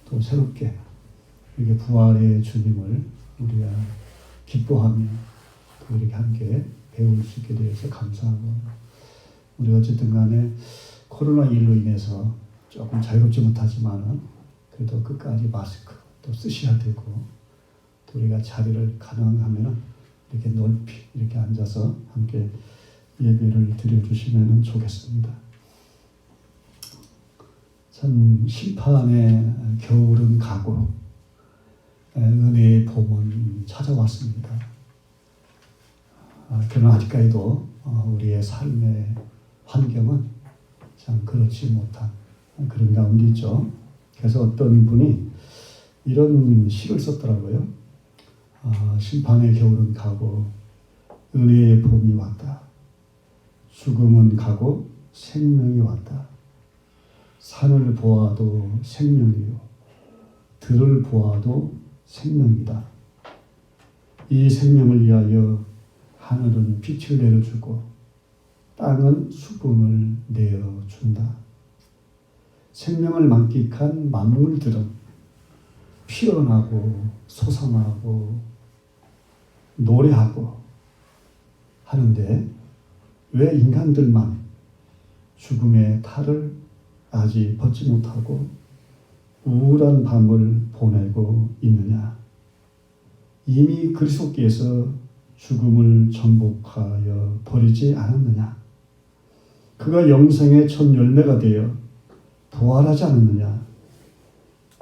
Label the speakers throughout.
Speaker 1: 또 새롭게 이렇게 부활의 주님을 우리가 기뻐하며 또 이렇게 함께 배울 수 있게 되어서 감사하고, 우리 어쨌든 간에 코로나19로 인해서 조금 자유롭지 못하지만 그래도 끝까지 마스크 또 쓰셔야 되고, 또 우리가 자리를 가능하면 이렇게 넓이 이렇게 앉아서 함께 예배를 드려주시면 좋겠습니다. 참 심판의 겨울은 가고 은혜의 봄은 찾아왔습니다. 그러나 아직까지도 우리의 삶의 환경은 참 그렇지 못한 그런 가운데 있죠. 그래서 어떤 분이 이런 시를 썼더라고요. 심판의 겨울은 가고 은혜의 봄이 왔다. 죽음은 가고 생명이 왔다. 산을 보아도 생명이요, 들을 보아도 생명이다. 이 생명을 위하여 하늘은 빛을 내려주고 땅은 수분을 내어준다. 생명을 만끽한 만물들은 피어나고 솟아나고 노래하고 하는데 왜 인간들만 죽음의 탈을 아직 벗지 못하고 우울한 밤을 보내고 있느냐? 이미 그리스도께서 죽음을 정복하여 버리지 않았느냐? 그가 영생의 첫 열매가 되어 부활하지 않았느냐?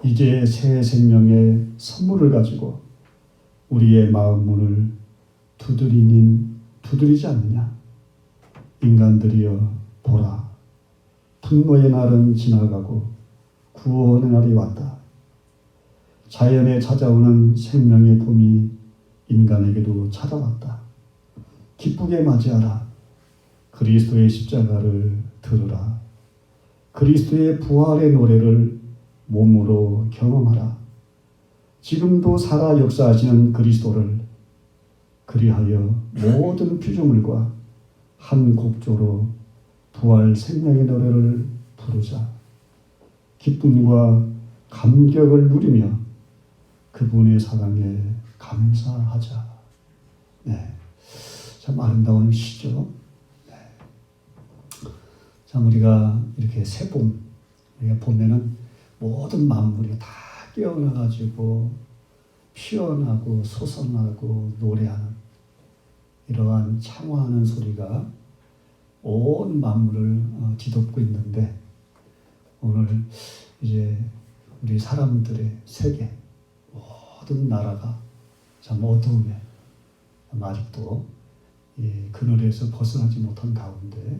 Speaker 1: 이제 새 생명의 선물을 가지고 우리의 마음 문을 두드리지 않느냐? 인간들이여 보라, 분노의 날은 지나가고 구원의 날이 왔다. 자연에 찾아오는 생명의 봄이 인간에게도 찾아왔다. 기쁘게 맞이하라. 그리스도의 십자가를 들으라. 그리스도의 부활의 노래를 몸으로 경험하라. 지금도 살아 역사하시는 그리스도를 그리하여 모든 피조물과 한 곡조로 부활 생명의 노래를 부르자. 기쁨과 감격을 누리며 그분의 사랑에 감사하자. 네, 참 아름다운 시죠. 네. 참 우리가 이렇게 새봄, 우리가 보면은 모든 만물이 다 깨어나가지고 피어나고 솟아나고 노래하는 이러한 창화하는 소리가 온 만물을 뒤덮고 있는데, 오늘 이제 우리 사람들의 세계 모든 나라가 참 어두움에 아직도 이 그늘에서 벗어나지 못한 가운데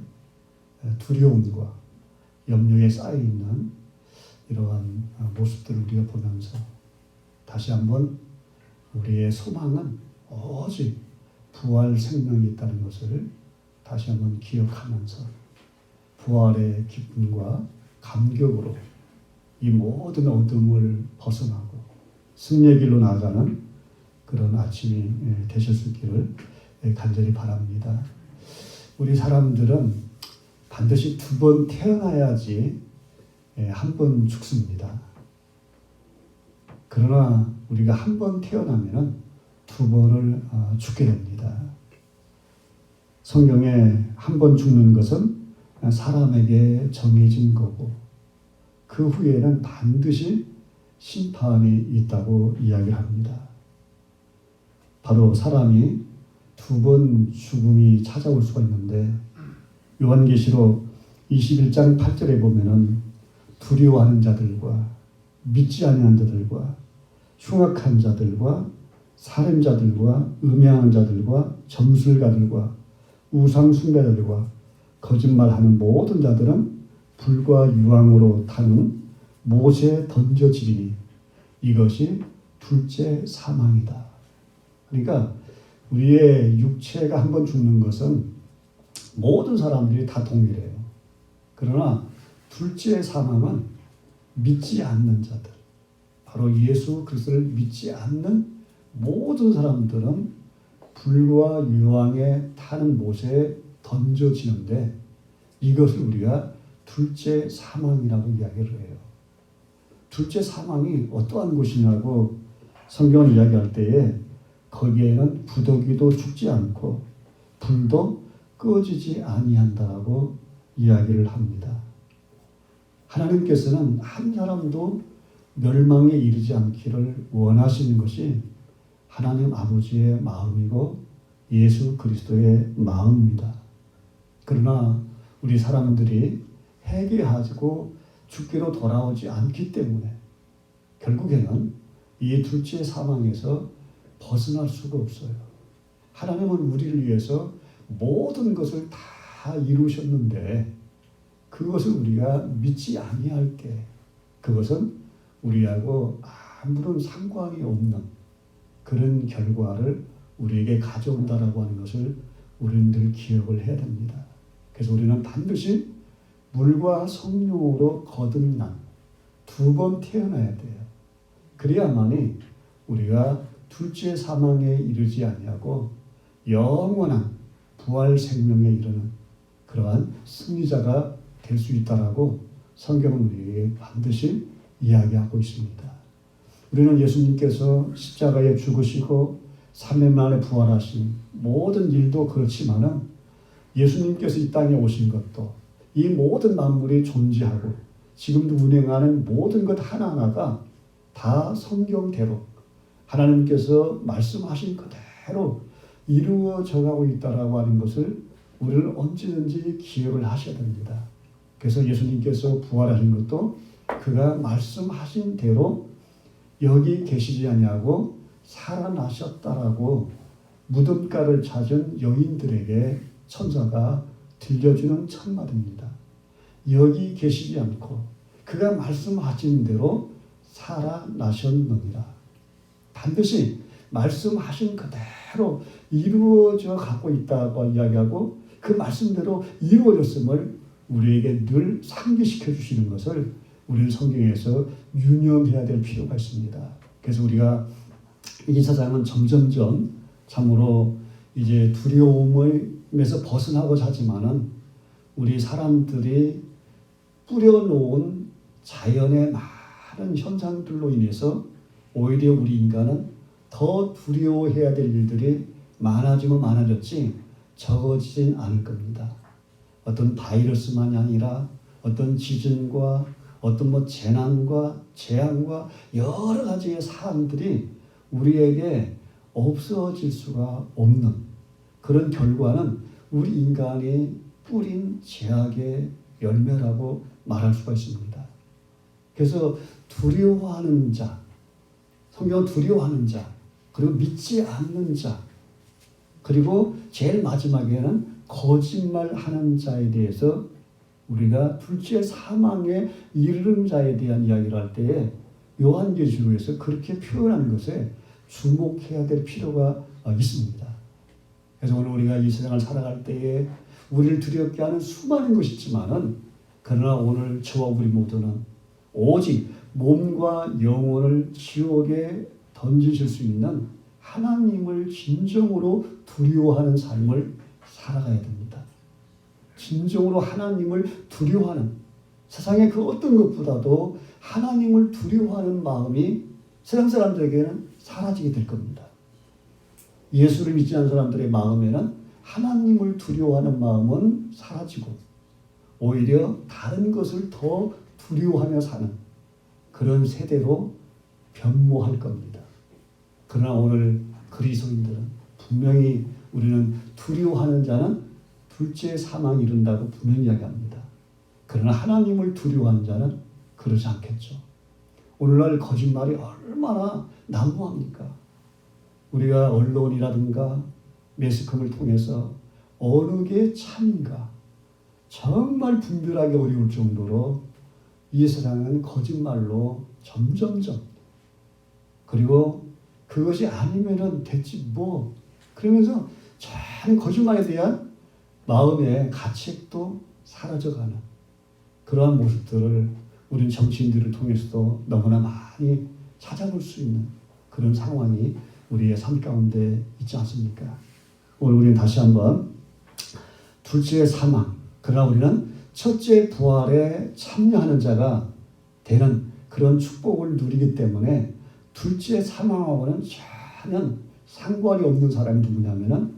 Speaker 1: 두려움과 염려에 쌓여 있는 이러한 모습들을 우리가 보면서 다시 한번 우리의 소망은 오직 부활 생명이 있다는 것을 다시 한번 기억하면서 부활의 기쁨과 감격으로 이 모든 어둠을 벗어나고 승리의 길로 나아가는 그런 아침이 되셨을 길을 간절히 바랍니다. 우리 사람들은 반드시 2번 태어나야지 한 번 죽습니다. 그러나 우리가 한 번 태어나면 2번을 죽게 됩니다. 성경에 한 번 죽는 것은 사람에게 정해진 거고 그 후에는 반드시 심판이 있다고 이야기를 합니다. 바로 사람이 2번 죽음이 찾아올 수가 있는데, 요한계시록 21장 8절에 보면은 두려워하는 자들과 믿지 아니하는 자들과 흉악한 자들과 살인자들과 음행하는 자들과 점술가들과 우상 숭배자들과 거짓말하는 모든 자들은 불과 유황으로 타는 못에 던져지리니 이것이 둘째 사망이다. 그러니까 우리의 육체가 한번 죽는 것은 모든 사람들이 다 동일해요. 그러나 둘째 사망은 믿지 않는 자들, 바로 예수 그리스도를 믿지 않는 모든 사람들은 불과 유황에 타는 못에 던져지는데, 이것을 우리가 둘째 사망이라고 이야기를 해요. 둘째 사망이 어떠한 것이냐고 성경을 이야기할 때에 거기에는 구더기도 죽지 않고 불도 꺼지지 아니한다고 이야기를 합니다. 하나님께서는 한 사람도 멸망에 이르지 않기를 원하시는 것이 하나님 아버지의 마음이고 예수 그리스도의 마음입니다. 그러나 우리 사람들이 회개하고 죽기로 돌아오지 않기 때문에 결국에는 이 둘째 사망에서 벗어날 수가 없어요. 하나님은 우리를 위해서 모든 것을 다 이루셨는데 그것을 우리가 믿지 아니할 때 그것은 우리하고 아무런 상관이 없는 그런 결과를 우리에게 가져온다라고 하는 것을 우리는 늘 기억을 해야 됩니다. 그래서 우리는 반드시 물과 성령으로 거듭난 두 번 태어나야 돼요. 그래야만이 우리가 둘째 사망에 이르지 아니하고 영원한 부활 생명에 이르는 그러한 승리자가 될 수 있다라고 성경은 우리에게 반드시 이야기하고 있습니다. 우리는 예수님께서 십자가에 죽으시고 3일 만에 부활하신 모든 일도 그렇지만은 예수님께서 이 땅에 오신 것도 이 모든 만물이 존재하고 지금도 운행하는 모든 것 하나하나가 다 성경대로 하나님께서 말씀하신 그대로 이루어져 가고 있다라고 하는 것을 우리는 언제든지 기억을 하셔야 됩니다. 그래서 예수님께서 부활하신 것도 그가 말씀하신 대로 여기 계시지 아니하고 살아나셨다라고 무덤가를 찾은 여인들에게 천사가 들려주는 첫마디입니다. 여기 계시지 않고 그가 말씀하신 대로 살아나셨느니라. 반드시 말씀하신 그대로 이루어져 가고 있다고 이야기하고 그 말씀대로 이루어졌음을 우리에게 늘 상기시켜 주시는 것을 우리는 성경에서 유념해야 될 필요가 있습니다. 그래서 우리가 이 세상은 점점점 참으로 이제 두려움에서 벗어나고자 하지만은 우리 사람들이 뿌려놓은 자연의 많은 현상들로 인해서 오히려 우리 인간은 더 두려워해야 될 일들이 많아지면 많아졌지 적어지진 않을 겁니다. 어떤 바이러스만이 아니라 어떤 지진과 어떤 재난과 재앙과 여러 가지의 사안들이 우리에게 없어질 수가 없는 그런 결과는 우리 인간이 뿌린 죄악의 열매라고 말할 수가 있습니다. 그래서 두려워하는 자, 성경은 두려워하는 자, 그리고 믿지 않는 자, 그리고 제일 마지막에는 거짓말하는 자에 대해서 우리가 둘째 사망에 이르는 자에 대한 이야기를 할 때에 요한계시록에서 그렇게 표현하는 것에 주목해야 될 필요가 있습니다. 그래서 오늘 우리가 이 세상을 살아갈 때에 우리를 두렵게 하는 수많은 것이 있지만은 그러나 오늘 저와 우리 모두는 오직 몸과 영혼을 지옥에 던지실 수 있는 하나님을 진정으로 두려워하는 삶을 살아가야 됩니다. 진정으로 하나님을 두려워하는 세상의 그 어떤 것보다도 하나님을 두려워하는 마음이 세상 사람들에게는 사라지게 될 겁니다. 예수를 믿지 않는 사람들의 마음에는 하나님을 두려워하는 마음은 사라지고 오히려 다른 것을 더 두려워하며 사는 그런 세대로 변모할 겁니다. 그러나 오늘 그리스도인들은 분명히 우리는 두려워하는 자는 둘째 사망이 이른다고 분명히 이야기합니다. 그러나 하나님을 두려워하는 자는 그러지 않겠죠. 오늘날 거짓말이 얼마나 난무합니까? 우리가 언론이라든가 매스컴을 통해서 어느 게 참인가 정말 분별하기 어려울 정도로 이 세상은 거짓말로 점점점 그리고 그것이 아니면은 됐지 뭐 그러면서 참 거짓말에 대한 마음의 가책도 사라져가는 그러한 모습들을 우리는 정치인들을 통해서도 너무나 많이 찾아볼 수 있는 그런 상황이 우리의 삶 가운데 있지 않습니까? 오늘 우리는 다시 한번 둘째 사망, 그러나 우리는 첫째 부활에 참여하는 자가 되는 그런 축복을 누리기 때문에 둘째 사망하고는 전혀 상관이 없는 사람이 누구냐면은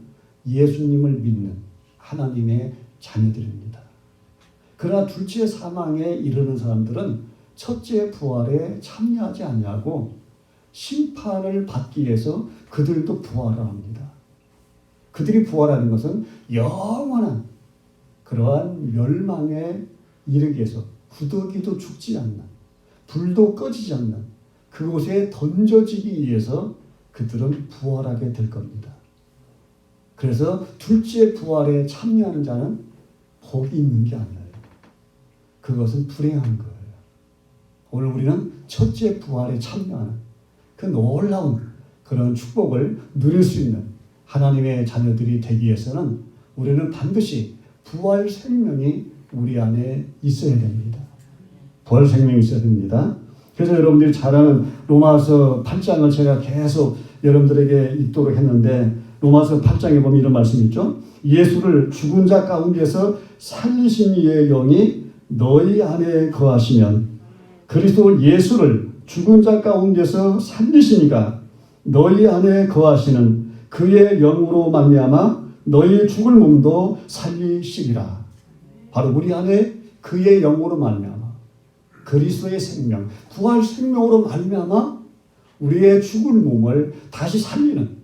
Speaker 1: 예수님을 믿는 하나님의 자녀들입니다. 그러나 둘째 사망에 이르는 사람들은 첫째 부활에 참여하지 않냐고 심판을 받기 위해서 그들도 부활을 합니다. 그들이 부활하는 것은 영원한 그러한 멸망에 이르기 위해서 구더기도 죽지 않는, 불도 꺼지지 않는 그곳에 던져지기 위해서 그들은 부활하게 될 겁니다. 그래서 둘째 부활에 참여하는 자는 복이 있는 게 아니에요. 그것은 불행한 거예요. 오늘 우리는 첫째 부활에 참여하는 그 놀라운 그런 축복을 누릴 수 있는 하나님의 자녀들이 되기 위해서는 우리는 반드시 부활 생명이 우리 안에 있어야 됩니다. 부활 생명이 있어야 됩니다. 그래서 여러분들이 잘 아는 로마서 8장을 제가 계속 여러분들에게 읽도록 했는데 로마서 8장에 보면 이런 말씀이 있죠. 예수를 죽은 자 가운데서 살리신 이의 영이 너희 안에 거하시면 그리스도 예수를 죽은 자 가운데서 살리시니가 너희 안에 거하시는 그의 영으로 말미암아 너희 죽을 몸도 살리시리라. 바로 우리 안에 그의 영으로 말미암아 그리스도의 생명, 부활 생명으로 말미암아 우리의 죽을 몸을 다시 살리는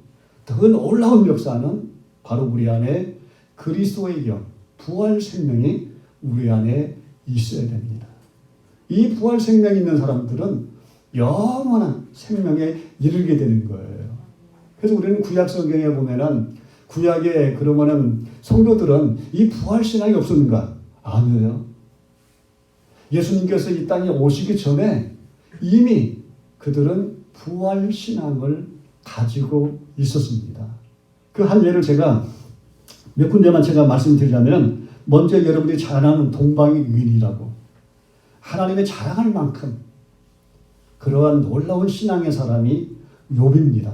Speaker 1: 더 놀라운 역사는 바로 우리 안에 그리스도의 영, 부활 생명이 우리 안에 있어야 됩니다. 이 부활 생명이 있는 사람들은 영원한 생명에 이르게 되는 거예요. 그래서 우리는 구약 성경에 보면은 구약에 그러면은 성도들은 이 부활 신앙이 없었는가? 아니에요. 예수님께서 이 땅에 오시기 전에 이미 그들은 부활 신앙을 가지고 있었습니다. 그 한 예를 제가 몇 군데만 제가 말씀드리자면 먼저 여러분들이 잘 아는 동방의 유인이라고 하나님의 자랑할 만큼 그러한 놀라운 신앙의 사람이 욥입니다.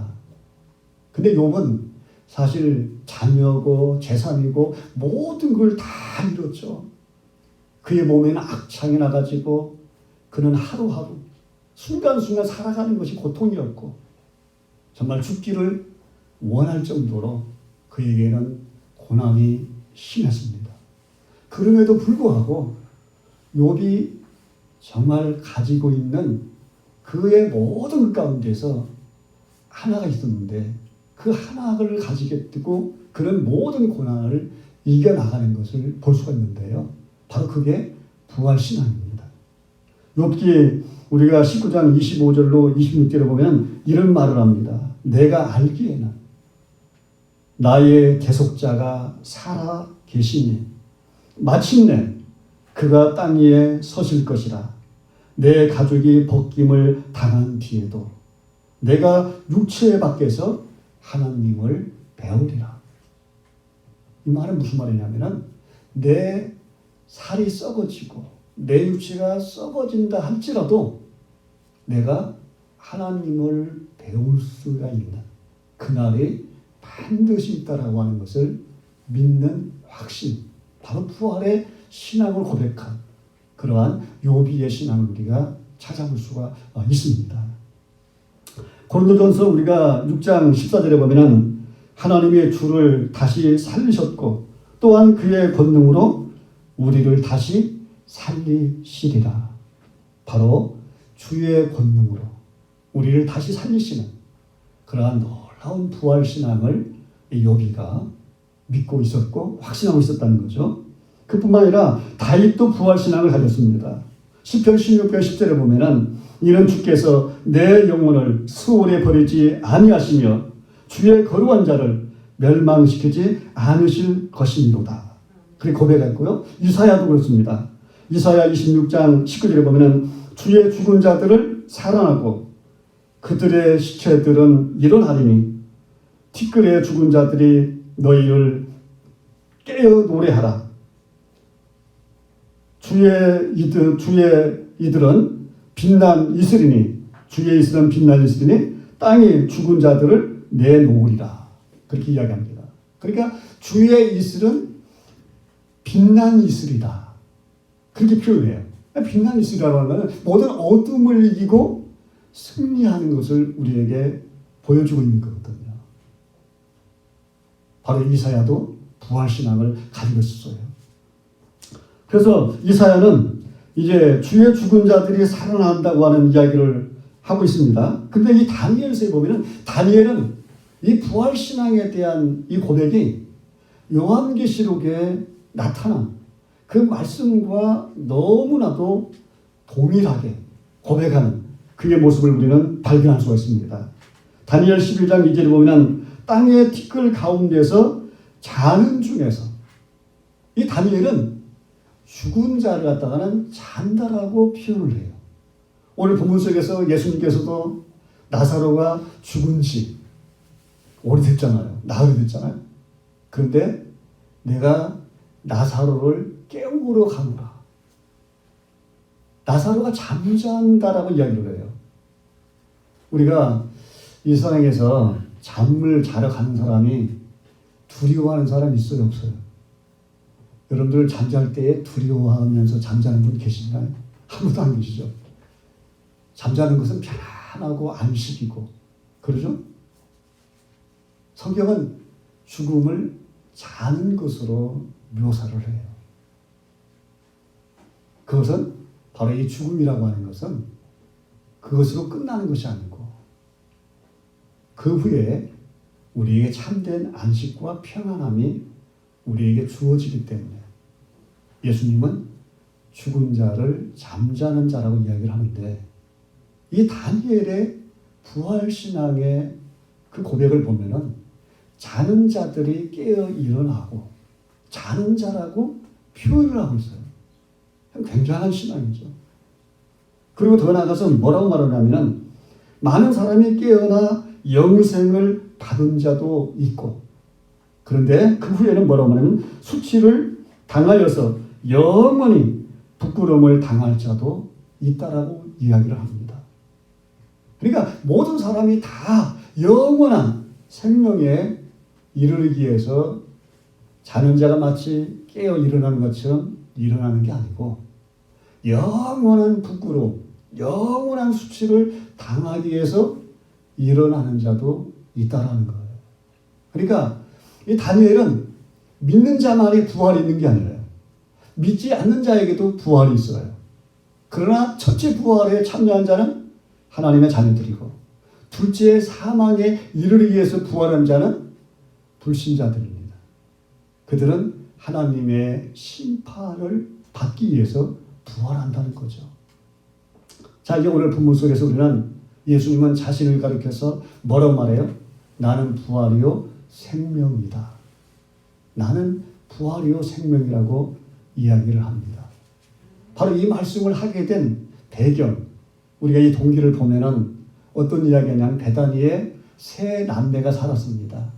Speaker 1: 근데 욥은 사실 자녀고 재산이고 모든 걸 다 잃었죠. 그의 몸에는 악창이 나가지고 그는 하루하루 순간순간 살아가는 것이 고통이었고 정말 죽기를 원할 정도로 그에게는 고난이 심했습니다. 그럼에도 불구하고 욥이 정말 가지고 있는 그의 모든 가운데서 하나가 있었는데 그 하나를 가지게 되고 그런 모든 고난을 이겨나가는 것을 볼 수가 있는데요. 바로 그게 부활신앙입니다. 욥기 우리가 19장 25절로 26절에 보면 이런 말을 합니다. 내가 알기에는 나의 계속자가 살아 계시니 마침내 그가 땅 위에 서실 것이라. 내 가족이 벗김을 당한 뒤에도 내가 육체 밖에서 하나님을 배우리라. 이 말은 무슨 말이냐면은 내 살이 썩어지고 내 육체가 썩어진다 할지라도 내가 하나님을 배울 수가 있는 그날이 반드시 있다라고 하는 것을 믿는 확신, 바로 부활의 신앙을 고백한 그러한 욥기의 신앙을 우리가 찾아볼 수가 있습니다. 고린도전서 우리가 6장 14절에 보면은 하나님의 주를 다시 살리셨고 또한 그의 권능으로 우리를 다시 살리시리라. 바로 주의 권능으로 우리를 다시 살리시는 그러한 놀라운 부활 신앙을 욥기가 믿고 있었고 확신하고 있었다는 거죠. 그뿐만 아니라 다윗도 부활 신앙을 가졌습니다. 시편 16편 10절에 보면은 이는 주께서 내 영혼을 수월에 버리지 아니하시며 주의 거룩한 자를 멸망시키지 않으실 것이니로다. 그렇게 고백했고요. 이사야도 그렇습니다. 이사야 26장 19절에 보면은 주의 죽은 자들을 살아나고 그들의 시체들은 일어나리니 티끌의 죽은 자들이 너희를 깨어 노래하라. 주의 이들은 빛난 이슬이니 주의 이슬은 빛난 이슬이니 땅이 죽은 자들을 내놓으리라. 그렇게 이야기합니다. 그러니까 주의 이슬은 빛난 이슬이다. 그렇게 표현해요. 빛나는 있으라는 것은 모든 어둠을 이기고 승리하는 것을 우리에게 보여주고 있는 거거든요. 바로 이사야도 부활신앙을 가지고 있었어요. 그래서 이사야는 이제 주의 죽은 자들이 살아난다고 하는 이야기를 하고 있습니다. 근데 이 다니엘서에 보면은 다니엘은 이 부활신앙에 대한 이 고백이 요한계시록에 나타난 그 말씀과 너무나도 동일하게 고백하는 그의 모습을 우리는 발견할 수가 있습니다. 다니엘 11장 2절에 보면 땅의 티끌 가운데서 자는 중에서 이 다니엘은 죽은 자를 갖다가는 잔다라고 표현을 해요. 오늘 본문 속에서 예수님께서도 나사로가 죽은 지 오래됐잖아요. 나흘이 됐잖아요. 그런데 내가 나사로를 깨우러 가노라. 나사로가 잠잔다라고 이야기를 해요. 우리가 이 세상에서 잠을 자러 가는 사람이 두려워하는 사람이 있어요, 없어요? 여러분들 잠잘 때에 두려워하면서 잠자는 분 계시나요? 아무도 안 계시죠? 잠자는 것은 편안하고 안식이고 그러죠? 성경은 죽음을 자는 것으로 묘사를 해요. 그것은 바로 이 죽음이라고 하는 것은 그것으로 끝나는 것이 아니고 그 후에 우리에게 참된 안식과 평안함이 우리에게 주어지기 때문에 예수님은 죽은 자를 잠자는 자라고 이야기를 하는데 이 다니엘의 부활신앙의 그 고백을 보면은 자는 자들이 깨어 일어나고 자는 자라고 표현을 하고 있어요. 굉장한 신앙이죠. 그리고 더 나아가서 뭐라고 말하냐면은 많은 사람이 깨어나 영생을 받은 자도 있고 그런데 그 후에는 뭐라고 말하면 수치를 당하여서 영원히 부끄러움을 당할 자도 있다라고 이야기를 합니다. 그러니까 모든 사람이 다 영원한 생명에 이르르기 위해서 자는 자가 마치 깨어 일어나는 것처럼 일어나는 게 아니고 영원한 부끄러움, 영원한 수치를 당하기 위해서 일어나는 자도 있다라는 거예요. 그러니까 이 다니엘은 믿는 자만이 부활이 있는 게 아니라요. 믿지 않는 자에게도 부활이 있어요. 그러나 첫째 부활에 참여한 자는 하나님의 자녀들이고 둘째 사망에 이르기 위해서 부활한 자는 불신자들입니다. 그들은 하나님의 심판을 받기 위해서 부활한다는 거죠. 자, 이제 오늘 본문 속에서 우리는 예수님은 자신을 가리켜서 뭐라고 말해요? 나는 부활이요 생명이다. 나는 부활이요 생명이라고 이야기를 합니다. 바로 이 말씀을 하게 된 배경, 우리가 이 동기를 보면은 어떤 이야기냐면 베다니에 세 남매가 살았습니다.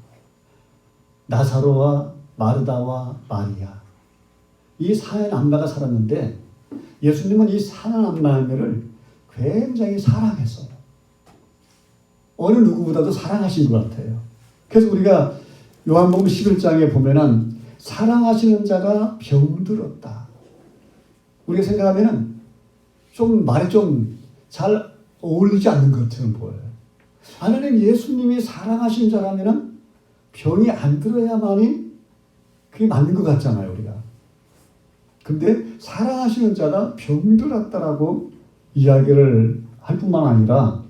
Speaker 1: 나사로와 마르다와 마리아. 이 세 남매가 살았는데 예수님은 이 세 남매를 굉장히 사랑했어요. 어느 누구보다도 사랑하신 것 같아요. 그래서 우리가 요한복음 11장에 보면은 사랑하시는 자가 병들었다. 우리가 생각하면은 좀 말이 좀 잘 어울리지 않는 것처럼 보여요. 하나님 예수님이 사랑하신 자라면은 병이 안 들어야만이 그게 맞는 것 같잖아요, 우리가. 근데 사랑하시는 자가 병들었다라고 이야기를 할 뿐만 아니라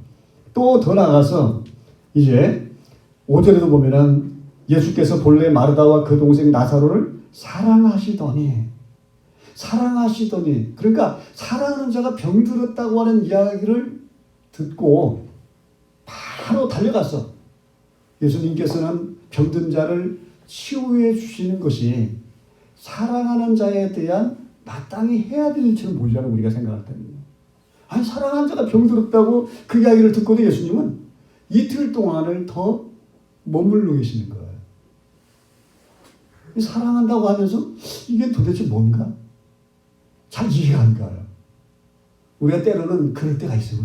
Speaker 1: 또 더 나아가서 이제 5절에도 보면은 예수께서 본래 마르다와 그 동생 나사로를 사랑하시더니 그러니까 사랑하는 자가 병들었다고 하는 이야기를 듣고 바로 달려갔어. 예수님께서는 병든 자를 치유해 주시는 것이 사랑하는 자에 대한 마땅히 해야 될 일처럼 보이잖아요, 우리가 생각할 때는. 아니, 사랑하는 자가 병들었다고 그 이야기를 듣고도 예수님은 이틀 동안을 더 머물러 계시는 거예요. 사랑한다고 하면서 이게 도대체 뭔가? 잘 이해가 안 가요. 우리가 때로는 그럴 때가 있어요.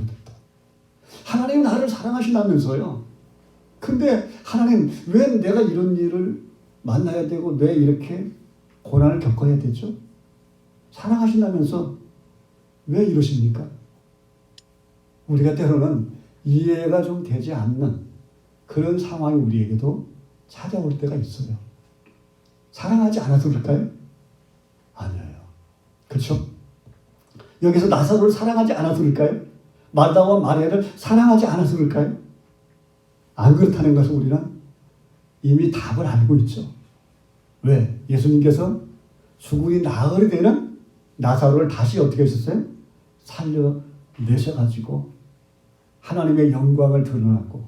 Speaker 1: 하나님이 나를 사랑하신다면서요. 근데 하나님 왜 내가 이런 일을 만나야 되고 왜 이렇게 고난을 겪어야 되죠? 사랑하신다면서 왜 이러십니까? 우리가 때로는 이해가 좀 되지 않는 그런 상황이 우리에게도 찾아올 때가 있어요. 사랑하지 않아서 그럴까요? 아니에요. 그렇죠? 여기서 나사로를 사랑하지 않아서 그럴까요? 마르다와 마리아를 사랑하지 않아서 그럴까요? 안 그렇다는 것을 우리는 이미 답을 알고 있죠. 왜? 예수님께서 죽음이 나흘이 되는 나사로를 다시 어떻게 하셨어요? 살려내셔가지고 하나님의 영광을 드러나고,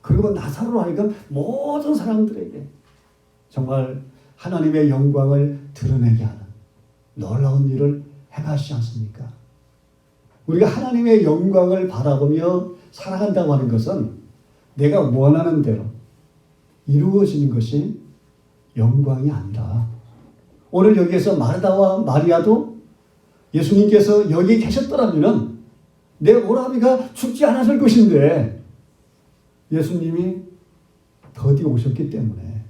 Speaker 1: 그리고 나사로로 하여금 모든 사람들에게 정말 하나님의 영광을 드러내게 하는 놀라운 일을 행하시지 않습니까? 우리가 하나님의 영광을 바라보며 살아간다고 하는 것은 내가 원하는 대로 이루어지는 것이 영광이 아니라, 오늘 여기에서 마르다와 마리아도 예수님께서 여기 계셨더라면 내 오라비가 죽지 않았을 것인데, 예수님이 더디 오셨기 때문에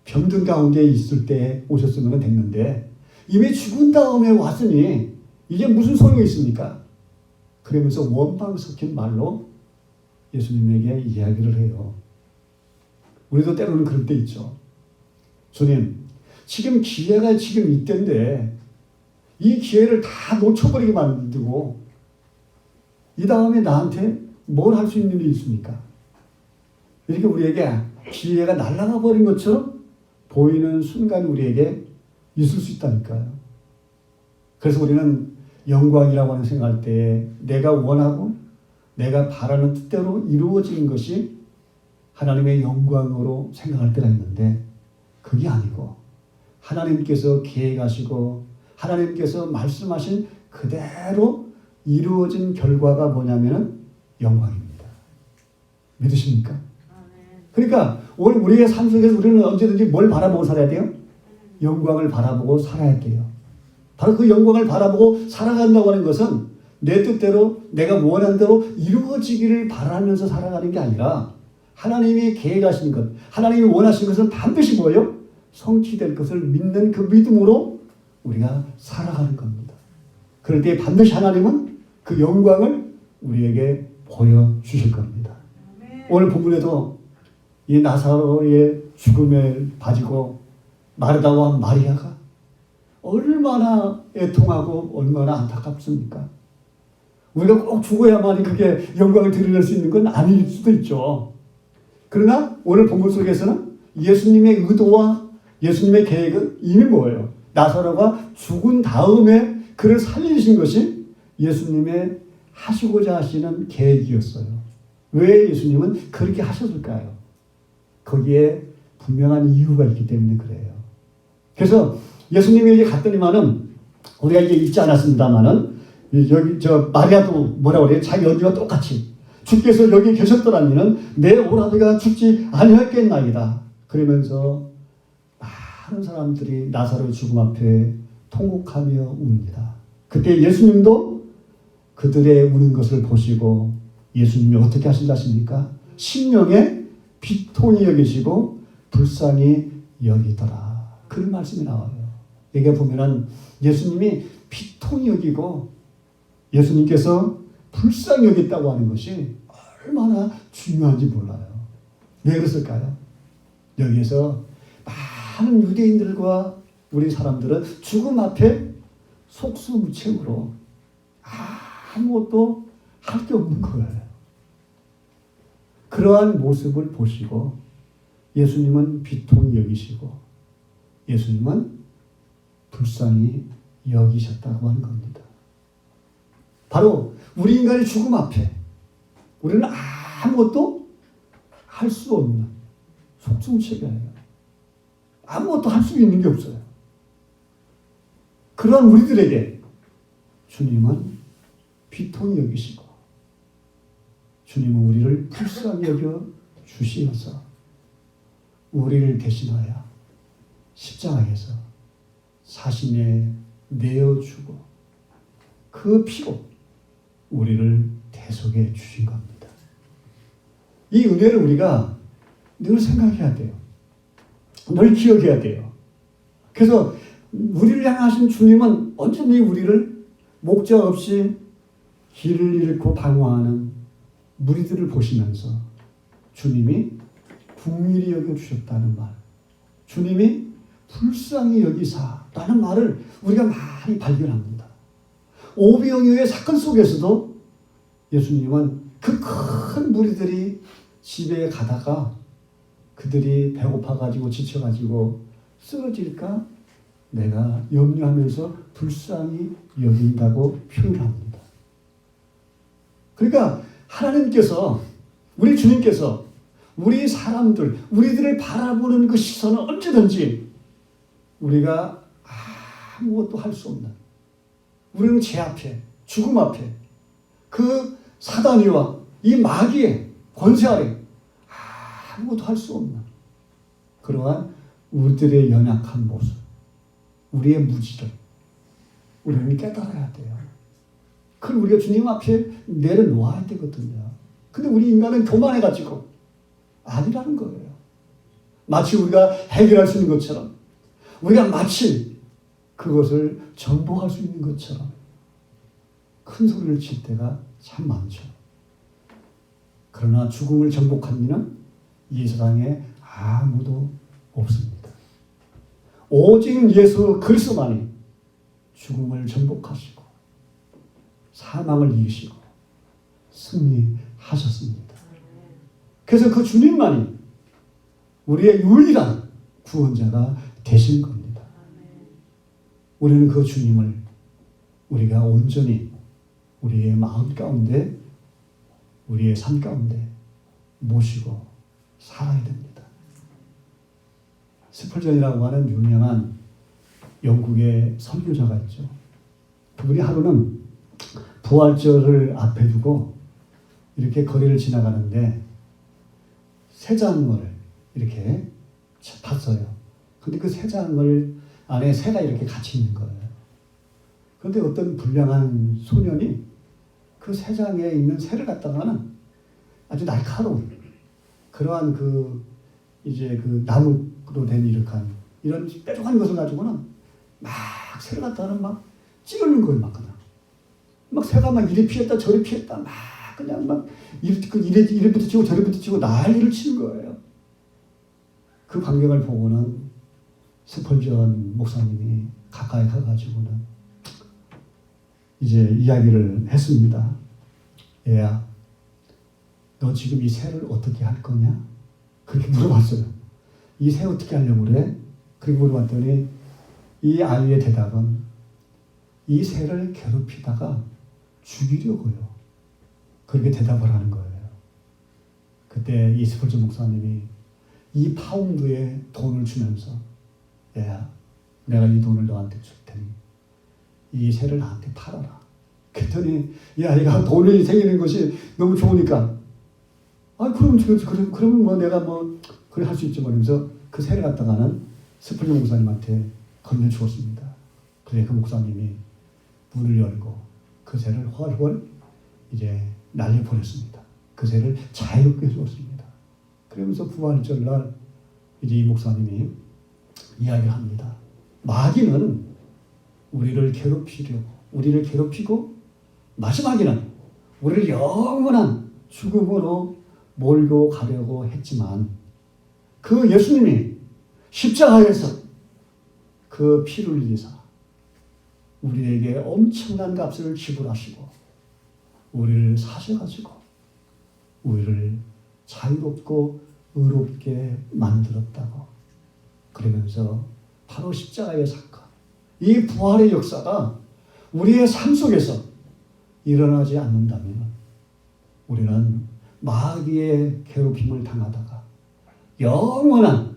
Speaker 1: 병든 가운데 있을 때 오셨으면 됐는데 이미 죽은 다음에 왔으니 이게 무슨 소용이 있습니까? 그러면서 원망 섞인 말로 예수님에게 이야기를 해요. 우리도 때로는 그럴 때 있죠. 주님, 지금 기회가 지금 이때인데 이 기회를 다 놓쳐버리게 만들고 이 다음에 나한테 뭘 할 수 있는 일이 있습니까? 이렇게 우리에게 기회가 날아가 버린 것처럼 보이는 순간이 우리에게 있을 수 있다니까요. 그래서 우리는 영광이라고 하는 생각할 때 내가 원하고 내가 바라는 뜻대로 이루어지는 것이 하나님의 영광으로 생각할 때가 있는데, 그게 아니고 하나님께서 계획하시고 하나님께서 말씀하신 그대로 이루어진 결과가 뭐냐면은 영광입니다. 믿으십니까? 그러니까 오늘 우리의 삶 속에서 우리는 언제든지 뭘 바라보고 살아야 돼요? 영광을 바라보고 살아야 돼요. 바로 그 영광을 바라보고 살아간다고 하는 것은 내 뜻대로 내가 원하는 대로 이루어지기를 바라면서 살아가는 게 아니라 하나님이 계획하신 것, 하나님이 원하신 것은 반드시 뭐예요? 성취될 것을 믿는 그 믿음으로 우리가 살아가는 겁니다. 그럴 때 반드시 하나님은 그 영광을 우리에게 보여주실 겁니다. 오늘 본문에도 이 나사로의 죽음을 가지고 마르다와 마리아가 얼마나 애통하고 얼마나 안타깝습니까? 우리가 꼭 죽어야만이 그게 영광을 드러낼 수 있는 건 아닐 수도 있죠. 그러나 오늘 본문 속에서는 예수님의 의도와 예수님의 계획은 이미 뭐예요? 나사로가 죽은 다음에 그를 살리신 것이 예수님의 하시고자 하시는 계획이었어요. 왜 예수님은 그렇게 하셨을까요? 거기에 분명한 이유가 있기 때문에 그래요. 그래서 예수님이 갔더니만은 우리가 이게 읽지 않았습니다만은 여기 마리아도 뭐라고 그래요? 자기 언니와 똑같이 주께서 여기 계셨더라면은 내 오라비가 죽지 아니었겠나이다. 그러면서 많은 사람들이 나사로의 죽음 앞에 통곡하며 웁니다. 그때 예수님도 그들의 우는 것을 보시고 예수님이 어떻게 하신다십니까? 심령에 비통히 여기시고 불쌍히 여기더라. 그런 말씀이 나와요. 여기 보면은 예수님이 비통히 여기고 예수님께서 불쌍히 여겼다고 하는 것이 얼마나 중요한지 몰라요. 왜 그랬을까요? 여기에서 많은 유대인들과 우리 사람들은 죽음 앞에 속수무책으로 아무것도 할 게 없는 거예요. 그러한 모습을 보시고 예수님은 비통히 여기시고 예수님은 불쌍히 여기셨다고 하는 겁니다. 바로 우리 인간의 죽음 앞에 우리는 아무것도 할 수 없는 속수무책이에요. 아무것도 할 수 있는 게 없어요. 그러한 우리들에게 주님은 비통히 여기시고 주님은 우리를 불쌍히 여겨 주시면서 우리를 대신하여 십자가에서 자신의 내어주고 그 피로 우리를 대속해 주신 겁니다. 이 은혜를 우리가 늘 생각해야 돼요. 늘 기억해야 돼요. 그래서 우리를 향하신 주님은 언제든지 우리를 목적 없이 길을 잃고 방황하는 무리들을 보시면서 주님이 긍휼히 여겨주셨다는 말, 주님이 불쌍히 여기사라는 말을 우리가 많이 발견합니다. 오병이어의 사건 속에서도 예수님은 그 큰 무리들이 집에 가다가 그들이 배고파가지고 지쳐가지고 쓰러질까 내가 염려하면서 불쌍히 여긴다고 표현합니다. 그러니까 하나님께서, 우리 주님께서 우리 사람들, 우리들을 바라보는 그 시선은 언제든지 우리가 아무것도 할 수 없는, 우리는 죄 앞에, 죽음 앞에, 그 사단이와 이 마귀의 권세 아래 아무것도 할 수 없는 그러한 우리들의 연약한 모습, 우리의 무지를 우리는 깨달아야 돼요. 그걸 우리가 주님 앞에 내려놓아야 되거든요. 근데 우리 인간은 교만해가지고 아니라는 거예요. 마치 우리가 해결할 수 있는 것처럼, 우리가 마치 그것을 정복할 수 있는 것처럼 큰 소리를 칠 때가 참 많죠. 그러나 죽음을 정복한 이는 이 세상에 아무도 없습니다. 오직 예수 그리스도만이 죽음을 정복하시고 사망을 이기시고 승리하셨습니다. 그래서 그 주님만이 우리의 유일한 구원자가 되신 겁니다. 우리는 그 주님을 우리가 온전히 우리의 마음 가운데, 우리의 삶 가운데 모시고 살아야 됩니다. 스펄전이라고 하는 유명한 영국의 선교자가 있죠. 그분이 하루는 부활절을 앞에 두고 이렇게 거리를 지나가는데 새 장을 이렇게 봤어요. 근데 그 새 장을 안에 새가 이렇게 갇혀 있는 거예요. 그런데 어떤 불량한 소년이 그 새 장에 있는 새를 갖다가는 아주 날카로운 그러한 이제 나무로 된 이런 뾰족한 것을 가지고는 막 새를 갖다가는 막 찌르는 거예요, 막 그냥. 막 새가 막 이리 피했다 저리 피했다 막 그냥 막 이리부터 치고 저리부터 치고 난리를 치는 거예요. 그 광경을 보고는 스펄전 목사님이 가까이 가가지고는 이제 이야기를 했습니다. 얘야, 너 지금 이 새를 어떻게 할 거냐? 그렇게 물어봤어요. 이 새 어떻게 하려고 그래? 그렇게 물어봤더니 이 아이의 대답은 이 새를 괴롭히다가 죽이려고요. 그렇게 대답을 하는 거예요. 그때 이 스펄전 목사님이 이 파운드의 돈을 주면서 얘야, 내가 이 돈을 너한테 줄 테니 이 새를 나한테 팔아라. 그랬더니 이 아이가 돈이 생기는 것이 너무 좋으니까 그러면 뭐 내가 뭐 그래 할 수 있지 그러면서 그 새를 갖다가는 스펄전 목사님한테 건네주었습니다. 그래 그 목사님이 문을 열고 그 새를 훨훨 이제 날려보냈습니다. 그 새를 자유롭게 해주었습니다. 그러면서 부활절날 이제 이 목사님이 이야기를 합니다. 마귀는 우리를 괴롭히고 마지막에는 우리를 영원한 죽음으로 몰고 가려고 했지만 그 예수님이 십자가에서 그 피를 흘리사 우리에게 엄청난 값을 지불하시고 우리를 사셔가지고 우리를 자유롭고 의롭게 만들었다고. 그러면서 바로 십자가의 사건, 이 부활의 역사가 우리의 삶 속에서 일어나지 않는다면 우리는 마귀의 괴롭힘을 당하다가 영원한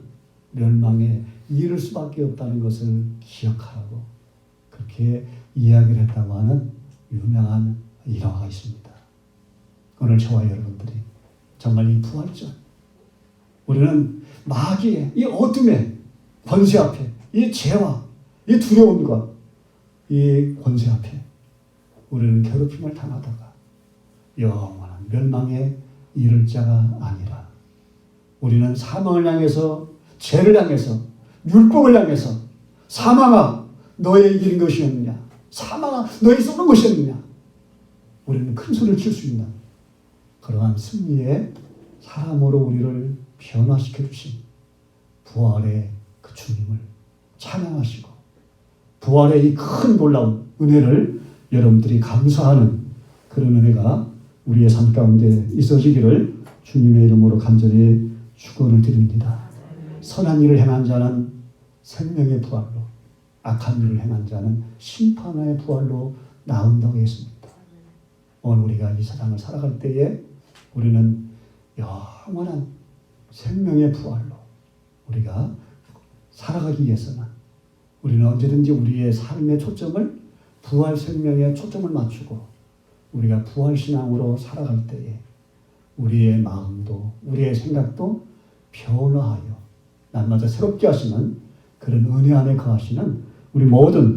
Speaker 1: 멸망에 이를 수밖에 없다는 것을 기억하라고 그렇게 이야기를 했다고 하는 유명한 일화가 있습니다. 오늘 저와 여러분들이 정말 이 부활절, 우리는 마귀의 이 어둠의 권세 앞에, 이 죄와 이 두려움과 이 권세 앞에 우리는 괴롭힘을 당하다가 영원한 멸망에 이를 자가 아니라 우리는 사망을 향해서, 죄를 향해서, 율법을 향해서 사망아 너의 길인 것이었느냐, 사망아 너희 쏘는 것이었느냐. 우리는 큰 소리를 칠 수 있는 그러한 승리의 사람으로 우리를 변화시켜 주신 부활의 그 주님을 찬양하시고 부활의 이 큰 놀라운 은혜를 여러분들이 감사하는 그런 은혜가 우리의 삶 가운데 있어지기를 주님의 이름으로 간절히 축원을 드립니다. 선한 일을 행한 자는 생명의 부활로, 악한 일을 행한 자는 심판의 부활로 나온다고 했습니다. 오늘 우리가 이 세상을 살아갈 때에 우리는 영원한 생명의 부활로 우리가 살아가기 위해서는 우리는 언제든지 우리의 삶의 초점을 부활 생명에 초점을 맞추고 우리가 부활 신앙으로 살아갈 때에 우리의 마음도 우리의 생각도 변화하여 날마다 새롭게 하시는 그런 은혜 안에 거하시는 우리 모든